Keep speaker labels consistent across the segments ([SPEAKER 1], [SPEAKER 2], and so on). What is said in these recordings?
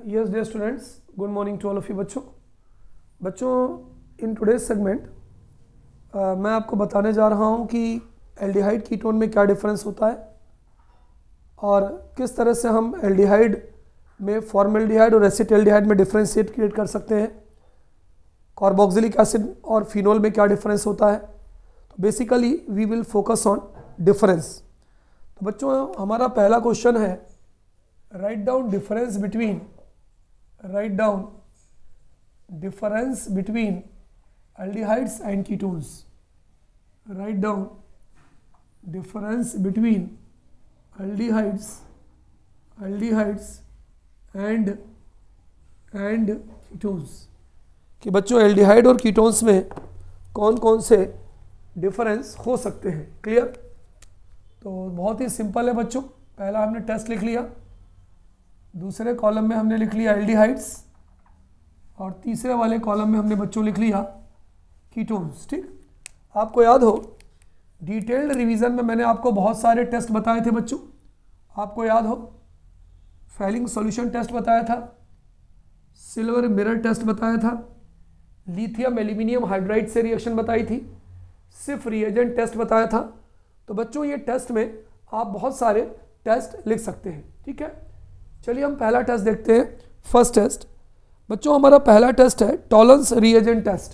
[SPEAKER 1] Yes, dear students, good morning to all of you बच्चों in today's segment मैं आपको बताने जा रहा हूँ कि एल्डिहाइड कीटोन में क्या डिफरेंस होता है और किस तरह से हम एल्डिहाइड में फॉर्मल्डिहाइड और एसिटाल्डिहाइड में डिफरेंशिएट क्रिएट कर सकते हैं। कार्बोक्सिलिक एसिड और फिनोल में क्या डिफरेंस होता है। तो basically we will focus on difference. तो बच्चों हमारा पहला क्वेश्चन है, write down difference between aldehydes and ketones. Write down difference between aldehydes and ketones. कि बच्चों एल्डिहाइड और कीटोन्स में कौन कौन से डिफरेंस हो सकते हैं। क्लियर? तो बहुत ही सिंपल है बच्चों। पहला हमने टेस्ट लिख लिया, दूसरे कॉलम में हमने लिख लिया एल्डिहाइड्स और तीसरे वाले कॉलम में हमने बच्चों लिख लिया कीटोन्स। ठीक, आपको याद हो डिटेल्ड रिवीजन में मैंने आपको बहुत सारे टेस्ट बताए थे बच्चों। आपको याद हो फेलिंग सॉल्यूशन टेस्ट बताया था, सिल्वर मिरर टेस्ट बताया था, लिथियम एल्यूमिनियम हाइड्राइड से रिएक्शन बताई थी, सिर्फ रिएजेंट टेस्ट बताया था। तो बच्चों ये टेस्ट में आप बहुत सारे टेस्ट लिख सकते हैं। ठीक है, चलिए हम पहला टेस्ट देखते हैं। फर्स्ट टेस्ट बच्चों हमारा पहला टेस्ट है टॉलरेंस रिएजेंट टेस्ट,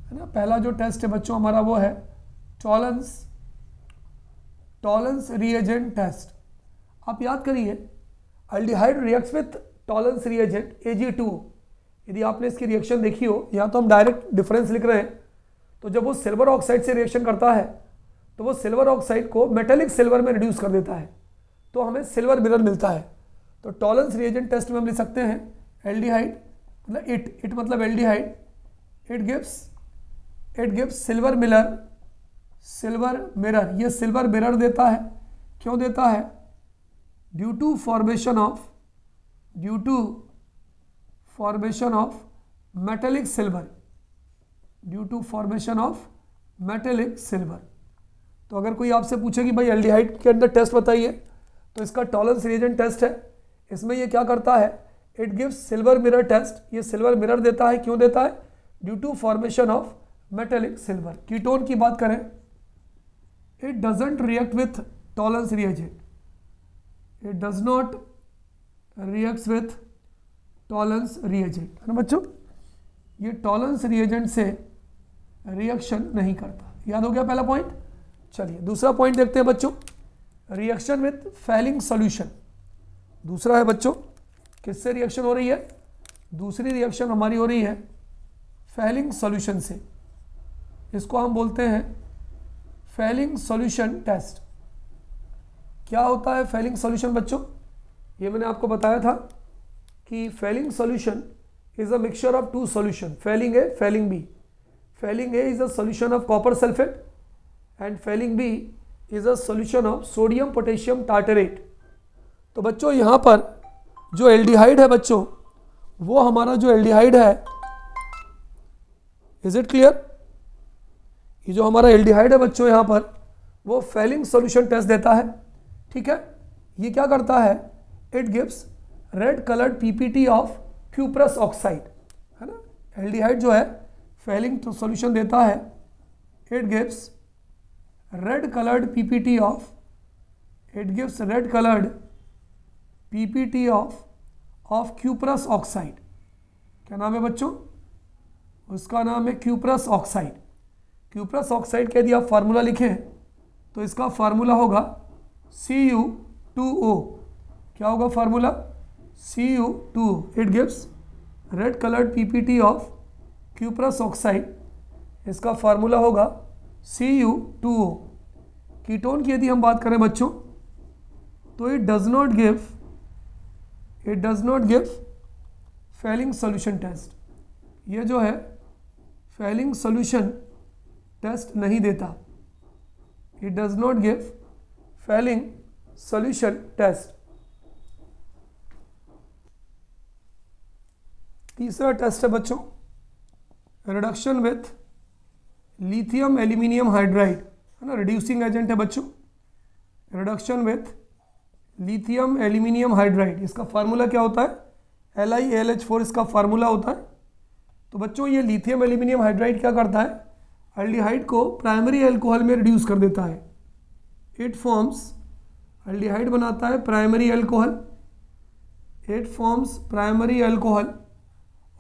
[SPEAKER 1] है ना। पहला जो टेस्ट है बच्चों हमारा वो है टॉलरेंस रिएजेंट टेस्ट। आप याद करिए aldehyde reacts with Tollens reagent Ag2। यदि आपने इसकी रिएक्शन देखी हो, या तो हम डायरेक्ट डिफरेंस लिख रहे हैं, तो जब वो सिल्वर ऑक्साइड से रिएक्शन करता है तो वो सिल्वर ऑक्साइड को मेटेलिक सिल्वर में रिड्यूस कर देता है, तो हमें सिल्वर मिरर मिलता है। तो टॉलरेंस रिएजेंट टेस्ट में हम लिख सकते हैं एल्डिहाइड मतलब इट मतलब aldehyde, it gives silver mirror. ये सिल्वर मिरर देता है, क्यों देता है? Due to formation of metallic silver. तो अगर कोई आपसे पूछे कि भाई एल्डिहाइड के अंदर टेस्ट बताइए, तो इसका टॉलरेंस रिएजेंट टेस्ट है। इसमें ये क्या करता है? It gives silver mirror test. ये सिल्वर मिरर देता है, क्यों देता है? Due to formation of metallic silver. Ketone की बात करें, it doesn't react with Tollens reagent, it does not reacts with Tollens reagent, है ना बच्चों। ये टॉलरेंस रिएजेंट से रिएक्शन नहीं करता। याद हो गया पहला पॉइंट। चलिए दूसरा पॉइंट देखते हैं बच्चों, रिएक्शन विथ फेलिंग सॉल्यूशन। दूसरा है बच्चों, किससे रिएक्शन हो रही है? दूसरी रिएक्शन हमारी हो रही है फेलिंग सॉल्यूशन से। इसको हम बोलते हैं फेलिंग सॉल्यूशन टेस्ट। क्या होता है फेलिंग सॉल्यूशन बच्चों? ये मैंने आपको बताया था कि Fehling solution is a mixture of two solution, Fehling A Fehling B. Fehling A is a solution of copper sulphate and Fehling B is a solution of sodium potassium tartrate. तो बच्चों यहाँ पर जो एल्डिहाइड है बच्चों, वो हमारा जो एल्डिहाइड है, इज इट क्लियर? ये जो हमारा एल्डिहाइड है बच्चों यहाँ पर, वो फेलिंग सॉल्यूशन टेस्ट देता है। ठीक है, ये क्या करता है? It gives red coloured PPT of cuprous oxide, है ना। एल्डिहाइड जो है फेलिंग सॉल्यूशन देता है, it gives red coloured PPT of cuprous oxide. क्या नाम है बच्चों? उसका नाम है क्यूप्रस ऑक्साइड। क्यूप्रस ऑक्साइड का यदि आप फार्मूला लिखें तो इसका फार्मूला होगा Cu2O। क्या होगा formula? Cu2O। It gives red coloured PPT of cuprous oxide. इसका फार्मूला होगा Cu2O। कीटोन की यदि हम बात करें बच्चों, तो it does not give Fehling solution test. ये जो है फेलिंग सॉल्यूशन टेस्ट नहीं देता। It does not give Fehling solution test. तीसरा टेस्ट है बच्चों reduction with lithium aluminium hydride, है ना, रिड्यूसिंग एजेंट है बच्चों। Reduction with lithium aluminium hydride, इसका फार्मूला क्या होता है? LiAlH4 इसका फार्मूला होता है। तो बच्चों ये लिथियम एल्यूमिनियम हाइड्राइड क्या करता है, एल्डिहाइड को प्राइमरी अल्कोहल में रिड्यूस कर देता है। इट फॉर्म्स, एल्डिहाइड बनाता है primary alcohol, it forms primary alcohol.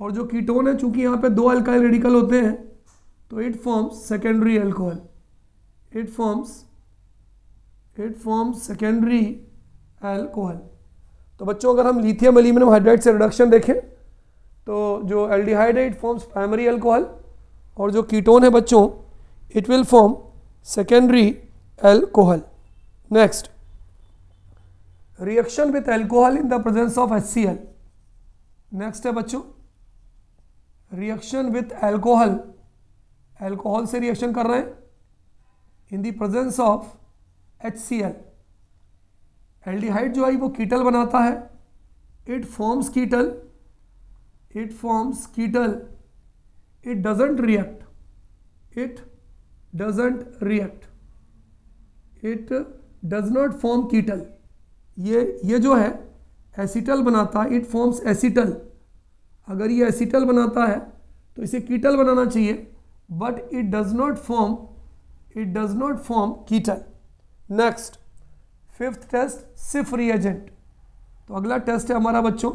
[SPEAKER 1] और जो कीटोन है, चूंकि यहाँ पे 2 अल्काइल रेडिकल होते हैं, तो it forms secondary alcohol, it forms secondary alcohol. तो बच्चों अगर हम लिथियम एल्यूमिनियम हाइड्राइड से रिडक्शन देखें तो जो एल्डिहाइड है इट फॉर्म्स प्राइमरी अल्कोहल, और जो कीटोन है बच्चों it will form secondary alcohol. Next, reaction with alcohol in the presence of HCl। Next है बच्चों रिएक्शन विथ अल्कोहल, अल्कोहल से रिएक्शन कर रहे हैं in the presence of HCl। Aldehyde जो है वो कीटल बनाता है, it forms ketal, it forms ketal, it doesn't react, it doesn't react, it does not form ketal. ये जो है एसिटल बनाता है, इट फॉर्म्स एसिटल। अगर ये एसिटल बनाता है तो इसे कीटल बनाना चाहिए, but it does not form, it does not form ketal. Next, fifth test, Schiff reagent. तो अगला टेस्ट है हमारा बच्चों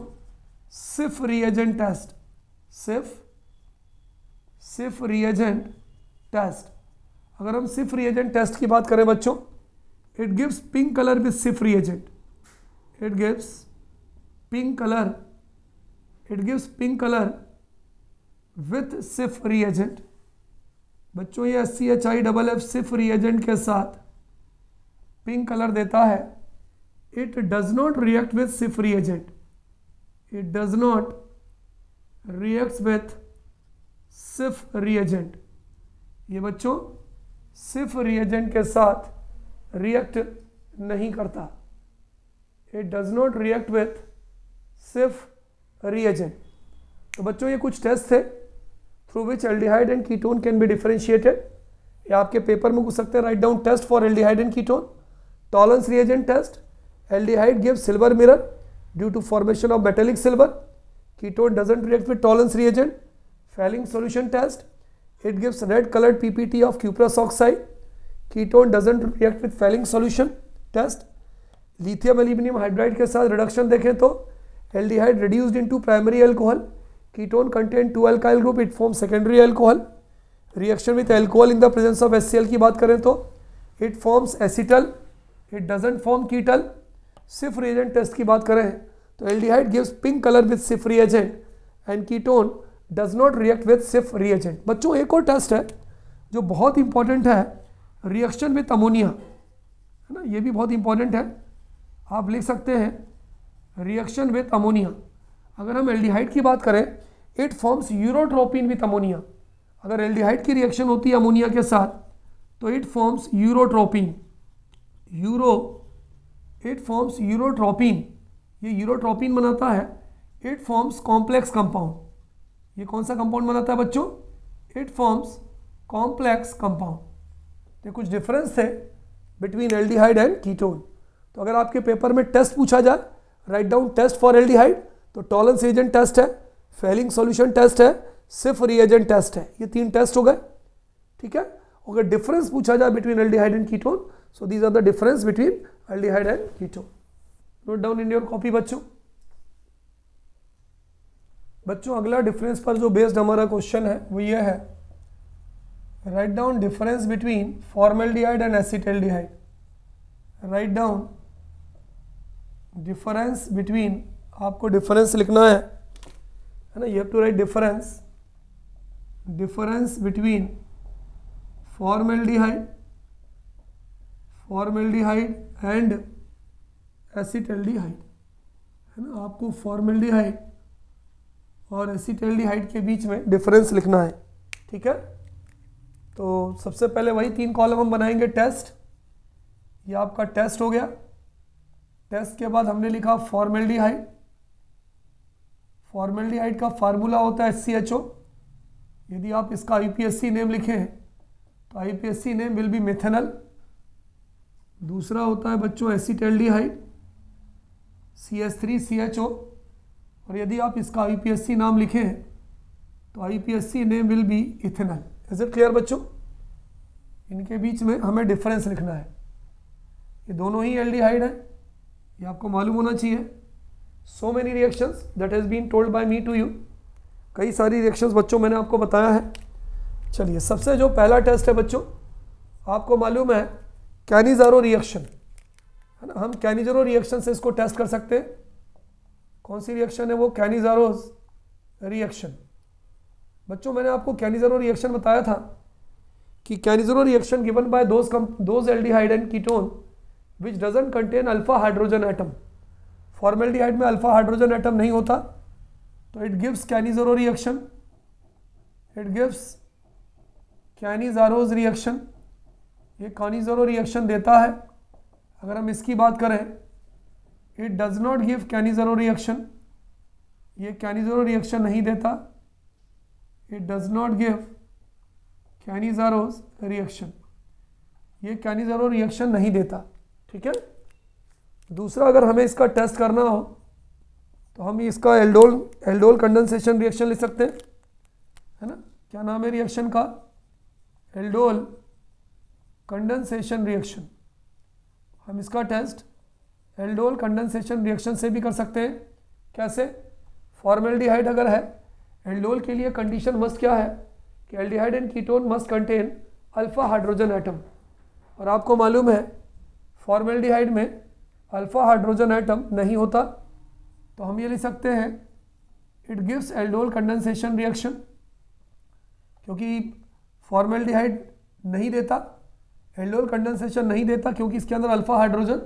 [SPEAKER 1] Schiff reagent test, Schiff reagent test. अगर हम सिफ रिएजेंट टेस्ट की बात करें बच्चों, it gives pink colour with Schiff reagent, it gives pink color, it gives pink color with Sif reagent। बच्चों ये SCHIFF सिफ reagent के साथ पिंक कलर देता है। it does not react with Sif reagent, it does not reacts with Sif reagent। ये बच्चों सिफ reagent के साथ रिएक्ट नहीं करता, it does not react with Sif reagent। तो बच्चों ये कुछ टेस्ट थे through which aldehyde and ketone can be differentiated. ये आपके पेपर में पूछ सकते हैं, write down test for aldehyde and ketone. Tollens reagent test, aldehyde gives silver mirror due to formation of metallic silver, ketone doesn't react with Tollens reagent. Fehling solution test, it gives red coloured PPT of cuprous oxide, ketone doesn't react with Fehling solution test. Lithium aluminium hydride के साथ reduction देखें तो aldehyde reduced into primary alcohol, ketone contain 2 alkyl group, it form secondary alcohol. Reaction with alcohol in the presence of HCl की बात करें तो it forms acetal, it doesn't form ketal. Schiff reagent test की बात करें तो aldehyde gives pink colour with Schiff reagent and ketone does not react with Schiff reagent. बच्चों एक और टेस्ट है जो बहुत इंपॉर्टेंट है, रिएक्शन विद अमोनिया, है ना, ये भी बहुत इंपॉर्टेंट है। आप लिख सकते हैं रिएक्शन विथ अमोनिया। अगर हम एल्डिहाइड की बात करें, it forms urotropine with ammonia. अगर एल्डिहाइड की रिएक्शन होती है अमोनिया के साथ तो it forms urotropine, it forms urotropine. ये यूरोट्रोपिन बनाता है, इट फॉर्म्स कॉम्प्लेक्स कंपाउंड। ये कौन सा कंपाउंड बनाता है बच्चों, इट फॉर्म्स कॉम्प्लेक्स कंपाउंड। ये कुछ डिफरेंस है बिटवीन एल्डिहाइड एंड कीटोन। तो अगर आपके पेपर में टेस्ट पूछा जाए, write down test for aldehyde, तो टॉलरेंस रिएजेंट टेस्ट है, फेलिंग सॉल्यूशन टेस्ट है, सिफ रिएजेंट टेस्ट है। ये 3 टेस्ट हो गए, ठीक है। अगर डिफरेंस पूछा जाए between aldehyde and ketone, so these are the difference between aldehyde and ketone. Note down in your copy बच्चों। बच्चों अगला डिफरेंस पर जो बेस्ड हमारा क्वेश्चन है वो ये है, write down difference between formaldehyde and acetaldehyde. Write down difference between, आपको डिफरेंस लिखना है ना, you have to write difference between formaldehyde and acetaldehyde, है ना। आपको फॉर्मल्डिहाइड और एसिटल्डिहाइड के बीच में डिफरेंस लिखना है, ठीक है। तो सबसे पहले वही 3 कॉलम हम बनाएंगे, टेस्ट, ये आपका टेस्ट हो गया। टेस्ट के बाद हमने लिखा फॉर्मल्डिहाइड। फॉर्मल्डिहाइड का फार्मूला होता है HCHO। यदि आप इसका IPSC नेम लिखें तो IPSC नेम विल बी मेथेनल। दूसरा होता है बच्चों एसिटल्डिहाइड, CH3CHO, और यदि आप इसका IUPAC नाम लिखें तो IUPAC name will be ethanol. Is it clear बच्चों? इनके बीच में हमें डिफरेंस लिखना है। ये दोनों ही एल्डिहाइड है, ये आपको मालूम होना चाहिए। So many reactions that has been told by me to you. कई सारी रिएक्शंस बच्चों मैंने आपको बताया है। चलिए, सबसे जो पहला टेस्ट है बच्चों, आपको मालूम है कैनिज़ारो रिएक्शन है ना। हम कैनिज़ारो रिएक्शन से इसको टेस्ट कर सकते हैं। कौन सी रिएक्शन है वो? Cannizzaro's reaction. बच्चों मैंने आपको कैनिज़ारो रिएक्शन बताया था कि Cannizzaro reaction given by those aldehyde and ketone which doesn't contain alpha hydrogen atom. Formaldehyde में अल्फा हाइड्रोजन एटम नहीं होता, तो it gives Cannizzaro reaction. It gives Cannizzaro's reaction. ये कैनिज़ारो रिएक्शन देता है। अगर हम इसकी बात करें, it does not give Cannizzaro reaction. ये कैनिज़ारो रिएक्शन नहीं देता। It does not give कैनिज़ारोज reaction. ये कैनिज़ारो रिएक्शन नहीं देता। ठीक है। दूसरा, अगर हमें इसका टेस्ट करना हो तो हम इसका एल्डोल कंडेंसेशन रिएक्शन लिख सकते हैं, है ना। क्या नाम है रिएक्शन का? Aldol condensation reaction. हम इसका टेस्ट एल्डोल कंडेंसेशन रिएक्शन से भी कर सकते हैं। कैसे? फॉर्मेल्डिहाइड अगर है, एल्डोल के लिए कंडीशन मस्ट क्या है कि aldehyde and ketone must contain alpha hydrogen atom. और आपको मालूम है फॉर्मेल्डिहाइड में अल्फा हाइड्रोजन एटम नहीं होता, तो हम ये लिख सकते हैं it gives aldol condensation reaction. क्योंकि फॉर्मेल्डिहाइड नहीं देता, एल्डोल कंडेंसेशन नहीं देता क्योंकि इसके अंदर अल्फा हाइड्रोजन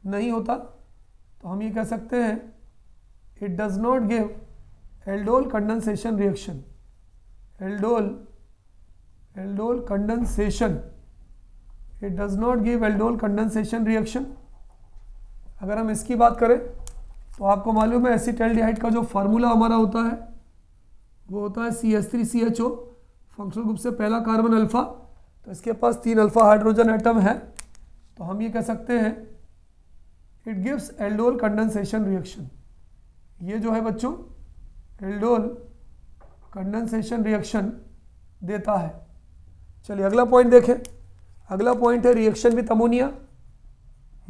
[SPEAKER 1] नहीं होता, तो हम ये कह सकते हैं it does not give aldol condensation reaction. Aldol condensation, it does not give aldol condensation reaction. अगर हम इसकी बात करें तो आपको मालूम है एसिटाल्डिहाइड का जो फार्मूला हमारा होता है वो होता है CH3CHO, फंक्शनल ग्रुप से पहला कार्बन अल्फा, तो इसके पास 3 अल्फा हाइड्रोजन एटम है, तो हम ये कह सकते हैं it gives aldol condensation reaction. ये जो है बच्चों एल्डोल कंडेंसेशन रिएक्शन देता है। चलिए अगला पॉइंट देखें। अगला पॉइंट है रिएक्शन विथ अमोनिया।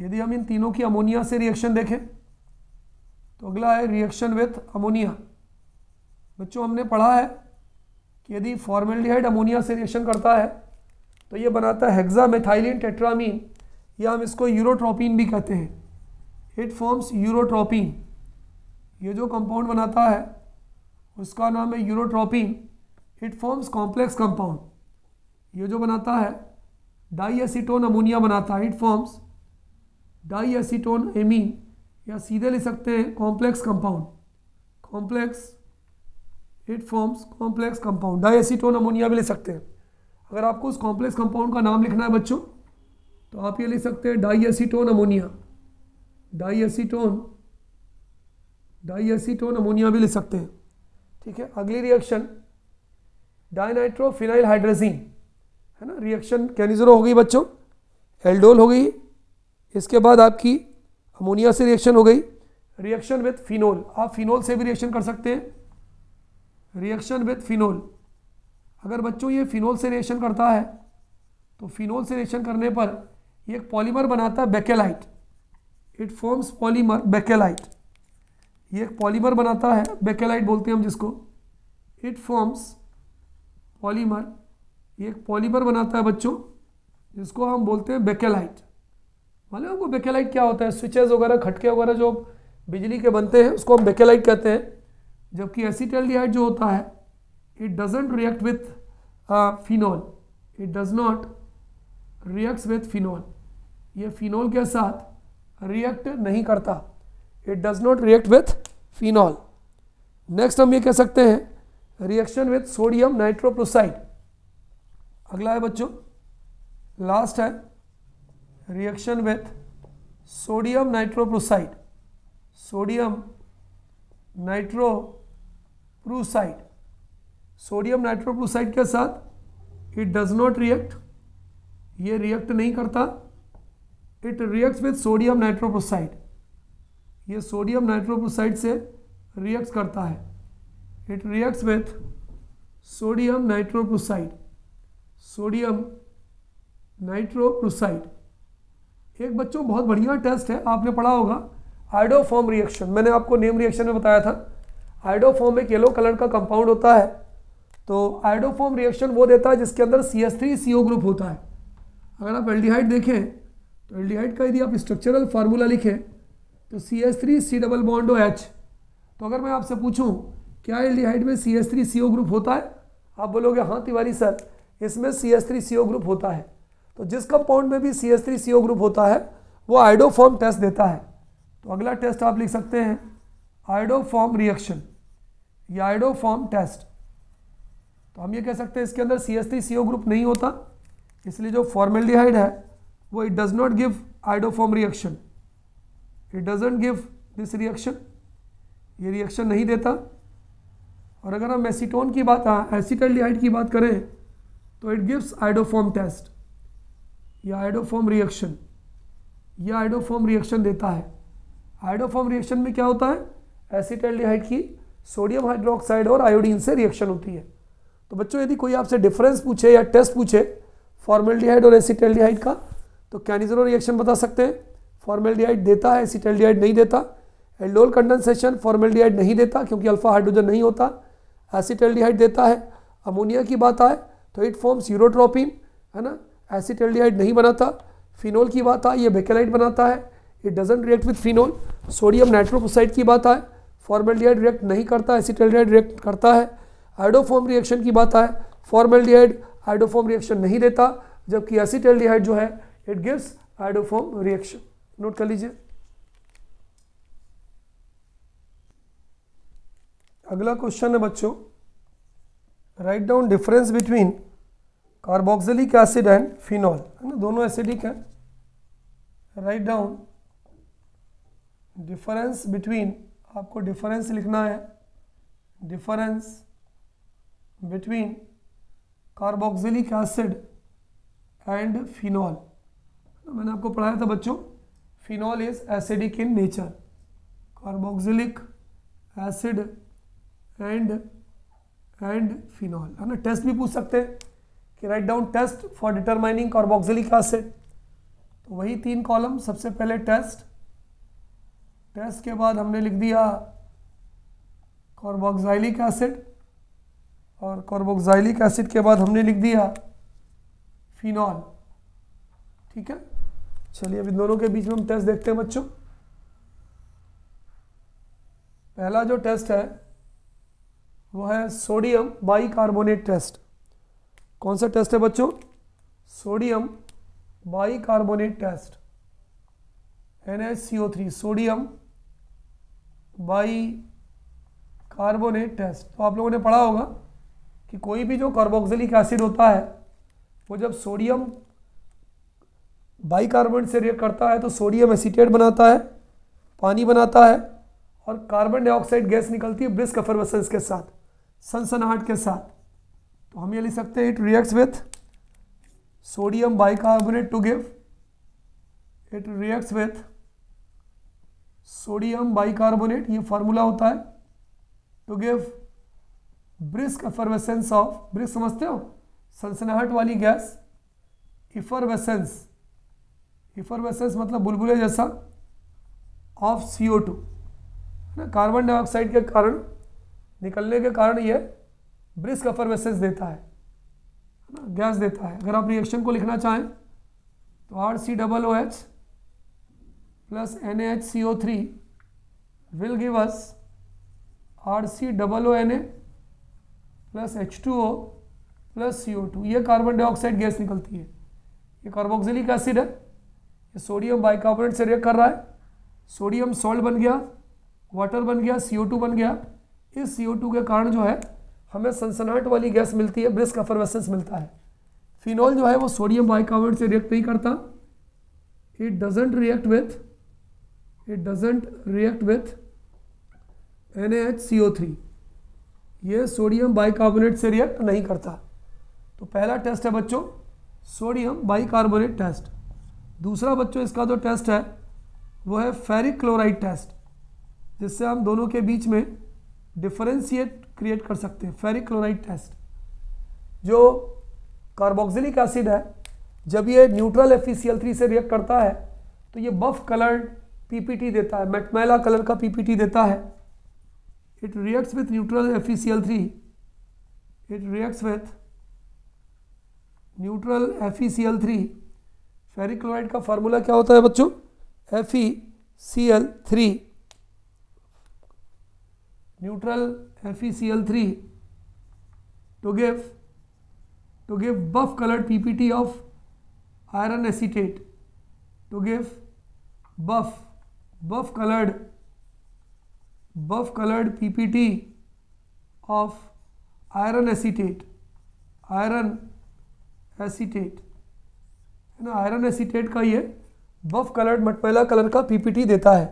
[SPEAKER 1] यदि हम इन तीनों की अमोनिया से रिएक्शन देखें तो अगला है रिएक्शन विथ अमोनिया। बच्चों हमने पढ़ा है कि यदि फॉर्मेल्डिहाइड अमोनिया से रिएक्शन करता है तो ये बनाता है हेक्सामेथाइलिन टेट्रामीन, या हम इसको यूरोट्रोपिन भी कहते हैं। It forms urotropine. ये जो कंपाउंड बनाता है उसका नाम है urotropine. It forms complex compound. ये जो बनाता है डाईएसीटोन अमोनिया बनाता है। इट फॉर्म्स डाईएसीटोन एमीन, या सीधे लिख सकते हैं complex compound. Complex, it forms complex compound. Diacetone ammonia भी लिख सकते हैं। अगर आपको उस कॉम्प्लेक्स कंपाउंड का नाम लिखना है बच्चों तो आप ये लिख सकते हैं डाईएसीटोन अमोनिया। डाईएसीटोन अमोनिया भी लिख सकते हैं। ठीक है। अगली रिएक्शन डाइनाइट्रोफिनाइल हाइड्रोजीन, है ना। रिएक्शन कैनिज़ारो हो गई बच्चों, एल्डोल हो गई, इसके बाद आपकी अमोनिया से रिएक्शन हो गई। रिएक्शन विथ फिनोल, आप फिनोल से भी रिएक्शन कर सकते हैं। रिएक्शन विथ फिनोल, अगर बच्चों ये फिनोल से रिएक्शन करता है तो फिनोल से रिएक्शन करने पर ये एक पॉलीमर बनाता है bakelite. It forms polymer bakelite. ये एक पॉलीमर बनाता है, बेकेलाइट बोलते हैं हम जिसको। इट फॉर्म्स पॉलीमर, ये एक पॉलीमर बनाता है बच्चों जिसको हम बोलते हैं बेकेलाइट। मालूम है आपको बेकेलाइट क्या होता है? स्विचेस वगैरह, खटके वगैरह जो बिजली के बनते हैं उसको हम बेकेलाइट कहते हैं। जबकि एसिटाल्डिहाइड जो होता है it doesn't react with phenol. It does not reacts with phenol. ये फिनोल के साथ रिएक्ट नहीं करता। It does not react with phenol. Next हम ये कह सकते हैं रिएक्शन विथ सोडियम नाइट्रोप्रोसाइड। अगला है बच्चों, लास्ट है reaction with sodium nitroprusside. Sodium nitroprusside, sodium nitroprusside के साथ इट डज नॉट रिएक्ट, ये रिएक्ट नहीं करता। It reacts with sodium nitroprusside, ये सोडियम नाइट्रोप्रोसाइड से रिएक्ट्स करता है, it reacts with sodium nitrochloride, sodium nitrochloride. एक बच्चों बहुत बढ़िया टेस्ट है, आपने पढ़ा होगा आयोडोफॉर्म रिएक्शन, मैंने आपको नेम रिएक्शन में बताया था। आयोडोफॉर्म एक येलो कलर का कंपाउंड होता है, तो आयोडोफॉर्म रिएक्शन वो देता है जिसके अंदर CH3CO ग्रुप होता है। अगर आप एल्डिहाइड देखें तो एल्डिहाइड का यदि आप स्ट्रक्चरल फार्मूला लिखें तो CH3C डबल बॉन्ड OH। तो अगर मैं आपसे पूछूं क्या एल्डिहाइड में CH3CO ग्रुप होता है, आप बोलोगे हाँ तिवारी सर इसमें CH3CO ग्रुप होता है। तो जिस कंपाउंड में भी CH3CO ग्रुप होता है वो आयोडोफॉर्म टेस्ट देता है। तो अगला टेस्ट आप लिख सकते हैं आयोडोफॉर्म रिएक्शन या आयोडोफॉर्म टेस्ट। तो हम ये कह सकते हैं इसके अंदर CH3CO ग्रुप नहीं होता, इसलिए जो फॉर्मेल्डिहाइड है वो it does not give iodoform reaction, it doesn't give this reaction, ये रिएक्शन नहीं देता। और अगर हम एसीटोन की बात एसिटल्डिहाइड की बात करें तो इट गिव्स आयोडोफॉर्म टेस्ट या आयोडोफॉर्म रिएक्शन, या आयोडोफॉर्म रिएक्शन देता है। आयोडोफॉर्म रिएक्शन में क्या होता है, एसिटल्डिहाइड की सोडियम हाइड्रोक्साइड और आयोडीन से रिएक्शन होती है। तो बच्चों यदि कोई आपसे डिफरेंस पूछे या टेस्ट पूछे फॉर्मेल्डिहाइड और एसिटल्डिहाइड का तो कैनिज़रो रिएक्शन बता सकते हैं, फॉर्मेल्डिहाइड देता है एसिटल्डिहाइड नहीं देता। एल्डोल कंडेंसेशन फॉर्मेल्डिहाइड नहीं देता क्योंकि अल्फा हाइड्रोजन नहीं होता, एसिटल्डिहाइड देता है। अमोनिया की बात आए तो इट फॉर्म्स यूरोट्रोपिन, है ना, एसिटल्डिहाइड नहीं बनाता। फिनोल की बात आए ये बेकेलाइट बनाता है, it doesn't react with phenol. Sodium nitrochloride की बात आए फॉर्मेल्डिहाइड रिएक्ट नहीं करता, एसिटल्डिहाइड रिएक्ट करता है। आयोडोफॉर्म रिएक्शन की बात आए फॉर्मेल्डिहाइड आयोडोफॉर्म रिएक्शन नहीं देता, जबकि एसिटल्डिहाइड जो है it gives iodoform reaction. Note कर लीजिए। अगला क्वेश्चन है बच्चों, write down difference between carboxylic acid and phenol, है ना, दोनों एसिडिक है। राइट डाउन डिफरेंस बिटवीन, आपको डिफरेंस लिखना है, difference between carboxylic acid and phenol. मैंने आपको पढ़ाया था बच्चों phenol is acidic in nature, carboxylic acid and phenol, है ना। टेस्ट भी पूछ सकते हैं कि write down test for determining carboxylic acid. तो वही 3 कॉलम, सबसे पहले टेस्ट, टेस्ट के बाद हमने लिख दिया कार्बोक्सिलिक एसिड, और कार्बोक्सिलिक एसिड के बाद हमने लिख दिया फिनॉल। ठीक है, चलिए अब इन दोनों के बीच में हम टेस्ट देखते हैं बच्चों। पहला जो टेस्ट है वो है सोडियम बाइकार्बोनेट टेस्ट। कौन सा टेस्ट है बच्चों, sodium bicarbonate test, NaCO3, sodium bicarbonate test. तो आप लोगों ने पढ़ा होगा कि कोई भी जो कार्बोक्सिलिक एसिड होता है वो जब सोडियम बाइकार्बोनेट से रिएक्ट करता है तो सोडियम एसीटेट बनाता है, पानी बनाता है, और कार्बन डाइऑक्साइड गैस निकलती है ब्रिस्क एफरवेसेंस के साथ, सनसनाहट के साथ। तो हम ये लिख सकते हैं it reacts with sodium bicarbonate to give, it reacts with sodium bicarbonate, ये फार्मूला होता है, to give brisk effervescence of, brisk समझते हो, सनसनाहट वाली गैस, इफरवेसेंस, इफरवेसेंस मतलब बुलबुले जैसा, ऑफ CO2, ना, कार्बन डाइऑक्साइड के कारण निकलने के कारण ये ब्रिस्क एफरवेसेंस देता है ना, गैस देता है। अगर आप रिएक्शन को लिखना चाहें तो RCOOH plus NaHCO3 will give us RCOONA plus H2O plus CO2, ये कार्बन डाइऑक्साइड गैस निकलती है। ये कार्बोक्सिलिक एसिड है, ये सोडियम बाइकार्बोनेट से रिएक्ट कर रहा है, सोडियम सॉल्ट बन गया, वाटर बन गया, CO2 बन गया। इस CO2 के कारण जो है हमें सनसनाहट वाली गैस मिलती है, ब्रिस्क एफरवेसेंस मिलता है। फिनॉल जो है वो सोडियम बाइकार्बोनेट से रिएक्ट नहीं करता, it doesn't react with NaHCO3, ये सोडियम बाइकार्बोनेट से रिएक्ट नहीं करता। तो पहला टेस्ट है बच्चों सोडियम बाइकार्बोनेट टेस्ट। दूसरा बच्चों इसका जो टेस्ट है वो है फेरिक क्लोराइड टेस्ट, जिससे हम दोनों के बीच में डिफरेंशिएट क्रिएट कर सकते हैं। फेरिक क्लोराइड टेस्ट, जो कार्बोक्सिलिक एसिड है जब ये न्यूट्रल FeCl3 से रिएक्ट करता है तो ये बफ कलर्ड PPT देता है, मैटमैला कलर का PPT देता है। It reacts with neutral FeCl3, it reacts with neutral FeCl3। Ferric chloride का फार्मूला क्या होता है बच्चों? FeCl3, neutral FeCl3 to give buff colored PPT of iron acetate, to give buff colored PPT of iron acetate है ना। Iron acetate का ये बफ coloured मटमैला कलर का PPT देता है।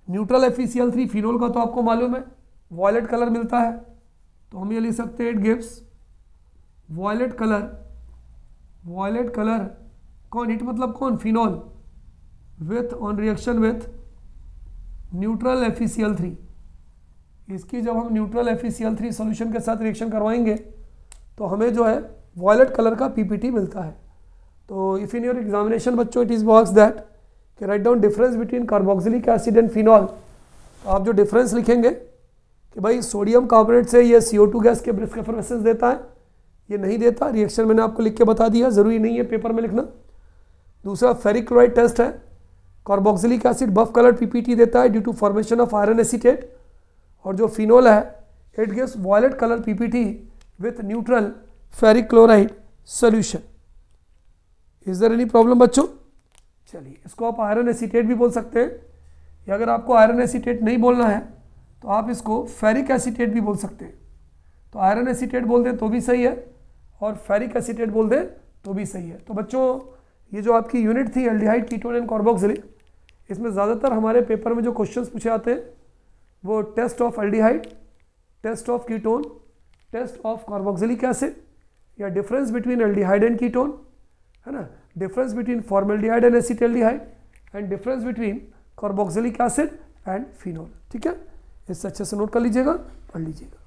[SPEAKER 1] न्यूट्रल FeCl3 फिनोल का तो आपको मालूम है वॉयलेट कलर मिलता है, तो हम ये लिख सकते हैं इट गिव्स वॉयलेट कलर कौन? इट मतलब कौन? Phenol with on reaction with neutral FeCl3। इसकी जब हम न्यूट्रल FeCl3 सॉल्यूशन के साथ रिएक्शन करवाएंगे तो हमें जो है वॉयलेट कलर का PPT मिलता है। तो इफ इन योर एग्जामिनेशन बच्चों इट इज वर्क्स दैट कि write down difference between carboxylic acid and phenol, तो आप जो डिफरेंस लिखेंगे कि भाई सोडियम कार्बोनेट से ये CO2 गैस के ब्रिस्क एफरवेसेंस देता है, ये नहीं देता। रिएक्शन मैंने आपको लिख के बता दिया, ज़रूरी नहीं है पेपर में लिखना। दूसरा फेरिक क्लोराइड टेस्ट है, carboxylic acid buff colour PPT देता है due to formation of iron acetate, और जो फिनोल है it gives violet colour PPT with neutral ferric chloride solution. Is there any problem बच्चों? चलिए, इसको आप आयरन एसीटेट भी बोल सकते हैं, या अगर आपको आयरन एसीटेट नहीं बोलना है तो आप इसको फेरिक एसीटेट भी बोल सकते हैं। तो आयरन एसीटेट बोल दें तो भी सही है और फेरिक एसीटेट बोल दें तो भी सही है। तो बच्चों ये जो आपकी यूनिट थी एल्डिहाइड, कीटोन एंड कार्बोक्सिलिक, इसमें ज़्यादातर हमारे पेपर में जो क्वेश्चंस पूछे आते हैं वो test of aldehyde, test of ketone, test of carboxylic acid, या difference between aldehyde and ketone, है ना, difference between formaldehyde and acetaldehyde, and difference between carboxylic acid and phenol. ठीक है, इससे अच्छे से नोट कर लीजिएगा, पढ़ लीजिएगा।